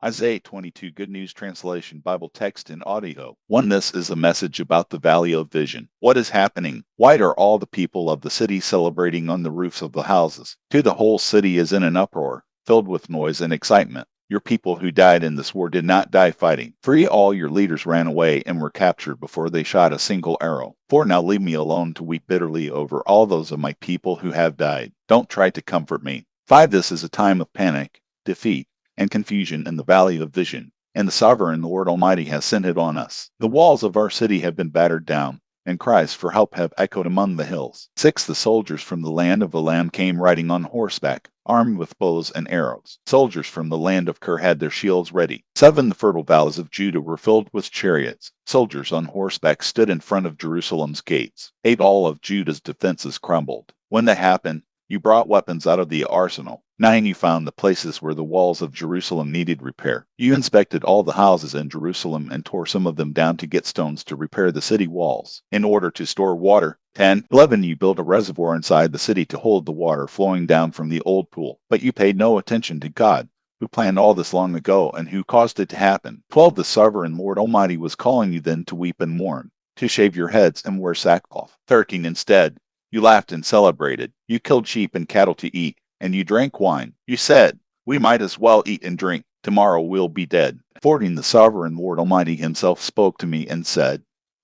Isaiah 22 Good News Translation Bible text and audio. 1. This is a message about the Valley of Vision. What is happening? Why are all the people of the city celebrating on the roofs of the houses? 2. The whole city is in an uproar, filled with noise and excitement. Your people who died in this war did not die fighting. 3. All your leaders ran away and were captured before they shot a single arrow. 4. Now leave me alone to weep bitterly over all those of my people who have died. Don't try to comfort me. 5. This is a time of panic, defeat, and confusion in the valley of vision, and the sovereign Lord Almighty has sent it on us. The walls of our city have been battered down, and cries for help have echoed among the hills. 6. The soldiers from the land of the Lamb came riding on horseback, armed with bows and arrows. Soldiers from the land of Ker had their shields ready. 7. The fertile valleys of Judah were filled with chariots. Soldiers on horseback stood in front of Jerusalem's gates. 8. All of Judah's defenses crumbled. When that happened, you brought weapons out of the arsenal. 9. You found the places where the walls of Jerusalem needed repair. You inspected all the houses in Jerusalem and tore some of them down to get stones to repair the city walls, in order to store water. 10. 11. You built a reservoir inside the city to hold the water flowing down from the old pool, but you paid no attention to God, who planned all this long ago and who caused it to happen. 12. The sovereign Lord Almighty was calling you then to weep and mourn, to shave your heads and wear sackcloth. 13. Instead, you laughed and celebrated. You killed sheep and cattle to eat, and you drank wine. You said, we might as well eat and drink. Tomorrow we'll be dead. 14. The sovereign Lord Almighty himself spoke to me and said,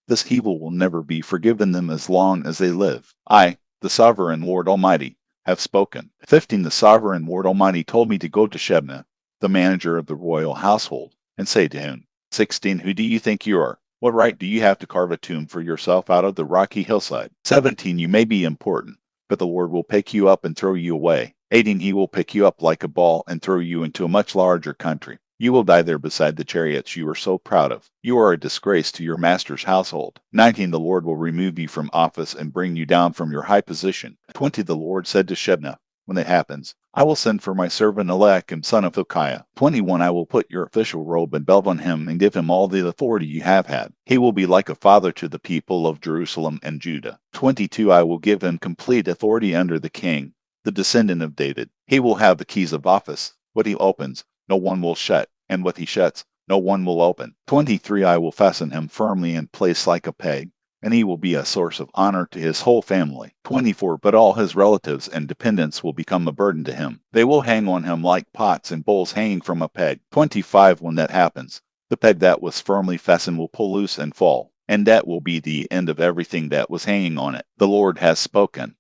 this evil will never be forgiven them as long as they live. I, the sovereign Lord Almighty, have spoken. 15. The sovereign Lord Almighty told me to go to Shebna, the manager of the royal household, and say to him, 16. Who do you think you are? What right do you have to carve a tomb for yourself out of the rocky hillside? 17. You may be important, but the Lord will pick you up and throw you away. 18. He will pick you up like a ball and throw you into a much larger country. You will die there beside the chariots you are so proud of. You are a disgrace to your master's household. 19. The Lord will remove you from office and bring you down from your high position. 20. The Lord said to Shebna, when it happens, I will send for my servant Eliakim, son of Hilkiah. 21. I will put your official robe and belt on him and give him all the authority you have had. He will be like a father to the people of Jerusalem and Judah. 22. I will give him complete authority under the king, the descendant of David. He will have the keys of office. What he opens, no one will shut, and what he shuts, no one will open. 23. I will fasten him firmly in place like a peg, and he will be a source of honor to his whole family. 24. But all his relatives and dependents will become a burden to him. They will hang on him like pots and bowls hanging from a peg. 25. When that happens, the peg that was firmly fastened will pull loose and fall, and that will be the end of everything that was hanging on it. The Lord has spoken.